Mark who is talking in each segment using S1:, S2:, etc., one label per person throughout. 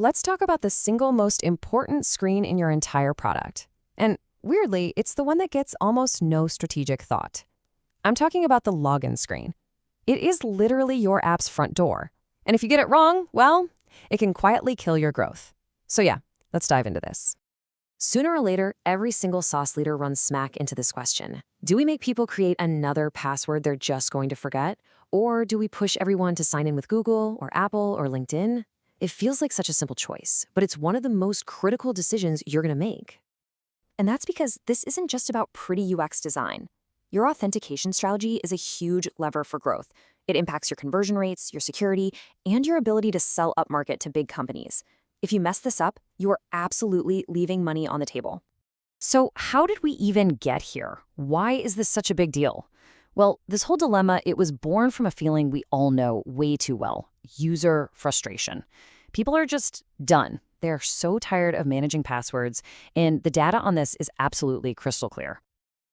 S1: let's talk about the single most important screen in your entire product. And weirdly, it's the one that gets almost no strategic thought. I'm talking about the login screen. It is literally your app's front door. And if you get it wrong, well, it can quietly kill your growth. So yeah, let's dive into this. Sooner or later, every single SaaS leader runs smack into this question. Do we make people create another password they're just going to forget? Or do we push everyone to sign in with Google or Apple or LinkedIn? It feels like such a simple choice, but it's one of the most critical decisions you're going to make.
S2: And that's because this isn't just about pretty UX design. Your authentication strategy is a huge lever for growth. It impacts your conversion rates, your security, and your ability to sell upmarket to big companies. If you mess this up, you are absolutely leaving money on the table.
S3: So how did we even get here? Why is this such a big deal? Well, this whole dilemma, it was born from a feeling we all know way too well: user frustration. People are just done. They're so tired of managing passwords, and the data on this is absolutely crystal clear.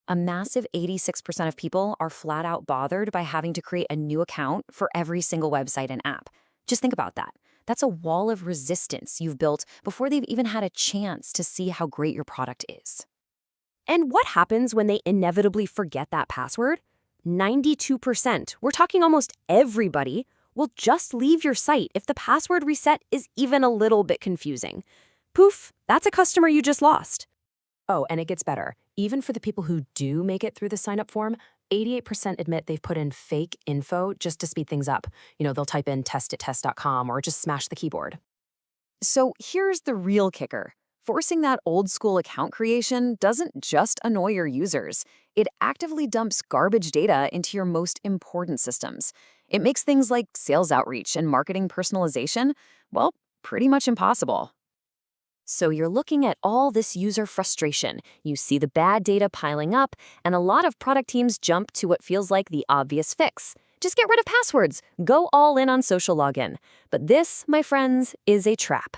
S2: A massive 86% of people are flat out bothered by having to create a new account for every single website and app. Just think about that. That's a wall of resistance you've built before they've even had a chance to see how great your product is.
S4: And what happens when they inevitably forget that password? 92%, we're talking almost everybody, will just leave your site if the password reset is even a little bit confusing. Poof, that's a customer you just lost.
S5: Oh, and it gets better. Even for the people who do make it through the sign-up form, 88% admit they've put in fake info just to speed things up. They'll type in test@test.com or just smash the keyboard.
S3: So here's the real kicker. Forcing that old school account creation doesn't just annoy your users. It actively dumps garbage data into your most important systems. It makes things like sales outreach and marketing personalization, well, pretty much impossible.
S4: So you're looking at all this user frustration. You see the bad data piling up, and a lot of product teams jump to what feels like the obvious fix. Just get rid of passwords. Go all in on social login. But this, my friends, is a trap.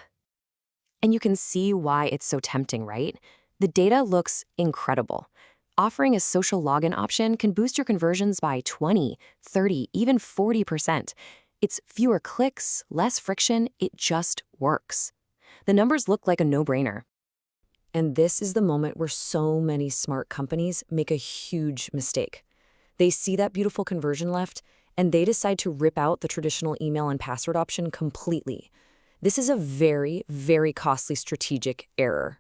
S5: And you can see why it's so tempting, right? The data looks incredible. Offering a social login option can boost your conversions by 20, 30, even 40%. It's fewer clicks, less friction, it just works. The numbers look like a no-brainer. And this is the moment where so many smart companies make a huge mistake. They see that beautiful conversion lift, and they decide to rip out the traditional email and password option completely. This is a very, very costly strategic error.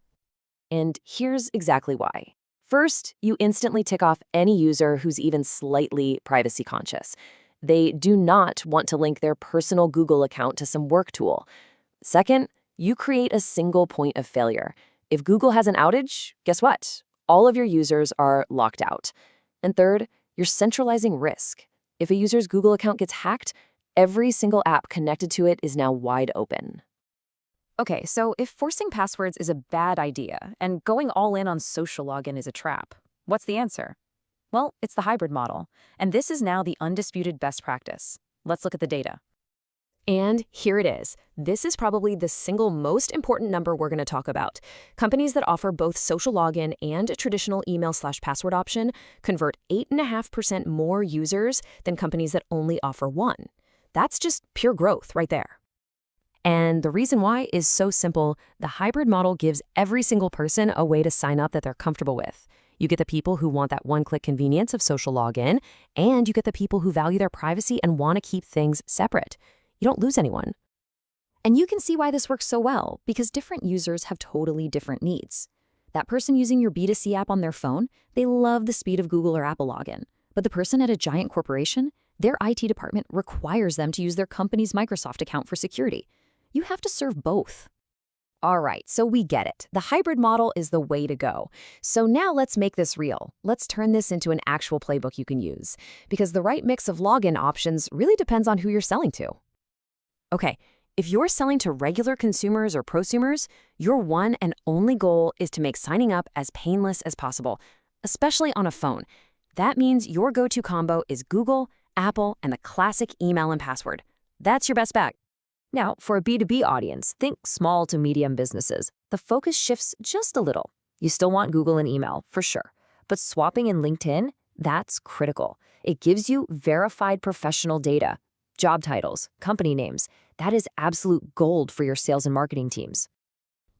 S4: And here's exactly why. First, you instantly tick off any user who's even slightly privacy conscious. They do not want to link their personal Google account to some work tool. Second, you create a single point of failure. If Google has an outage, guess what? All of your users are locked out. And third, you're centralizing risk. If a user's Google account gets hacked, every single app connected to it is now wide open.
S1: Okay, so if forcing passwords is a bad idea and going all in on social login is a trap, what's the answer? Well, it's the hybrid model, and this is now the undisputed best practice. Let's look at the data.
S5: And here it is. This is probably the single most important number we're going to talk about. Companies that offer both social login and a traditional email/password option convert 8.5% more users than companies that only offer one. That's just pure growth right there. And the reason why is so simple. The hybrid model gives every single person a way to sign up that they're comfortable with. You get the people who want that one-click convenience of social login, and you get the people who value their privacy and want to keep things separate. You don't lose anyone. And you can see why this works so well, because different users have totally different needs. That person using your B2C app on their phone, they love the speed of Google or Apple login. But the person at a giant corporation, their IT department requires them to use their company's Microsoft account for security. You have to serve both. All right, so we get it. The hybrid model is the way to go. So now let's make this real. Let's turn this into an actual playbook you can use, because the right mix of login options really depends on who you're selling to. Okay, if you're selling to regular consumers or prosumers, your one and only goal is to make signing up as painless as possible, especially on a phone. That means your go-to combo is Google, Apple, and the classic email and password. That's your best bet.
S4: Now, for a B2B audience, think small to medium businesses. The focus shifts just a little. You still want Google and email, for sure. But swapping in LinkedIn, that's critical. It gives you verified professional data, job titles, company names.
S2: That is absolute gold for your sales and marketing teams.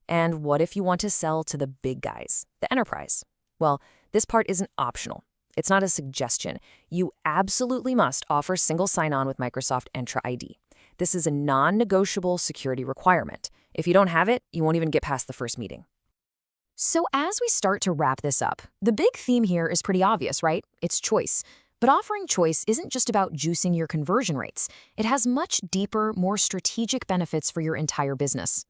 S5: And what if you want to sell to the big guys, the enterprise? Well, this part isn't optional. It's not a suggestion. You absolutely must offer single sign-on with Microsoft Entra ID. This is a non-negotiable security requirement. If you don't have it, you won't even get past the first meeting.
S2: So as we start to wrap this up, the big theme here is pretty obvious, right? It's choice. But offering choice isn't just about juicing your conversion rates. It has much deeper, more strategic benefits for your entire business.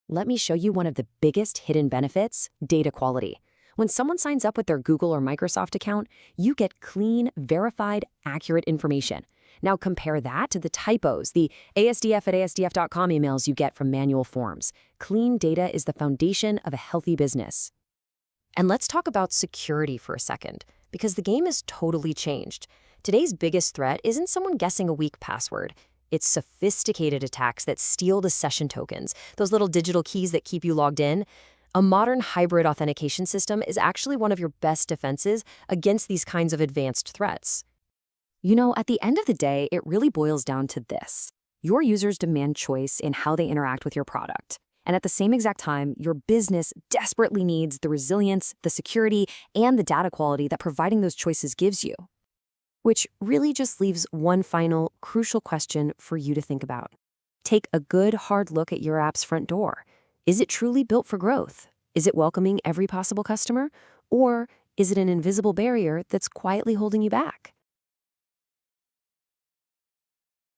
S4: Let me show you one of the biggest hidden benefits: data quality. When someone signs up with their Google or Microsoft account, you get clean, verified, accurate information. Now compare that to the typos, the asdf@asdf.com emails you get from manual forms. Clean data is the foundation of a healthy business.
S2: And let's talk about security for a second, because the game has totally changed. Today's biggest threat isn't someone guessing a weak password. It's sophisticated attacks that steal the session tokens, those little digital keys that keep you logged in. A modern hybrid authentication system is actually one of your best defenses against these kinds of advanced threats.
S4: You know, at the end of the day, it really boils down to this. Your users demand choice in how they interact with your product. And at the same exact time, your business desperately needs the resilience, the security, and the data quality that providing those choices gives you. Which really just leaves one final, crucial question for you to think about. Take a good, hard look at your app's front door. Is it truly built for growth? Is it welcoming every possible customer? Or is it an invisible barrier that's quietly holding you back?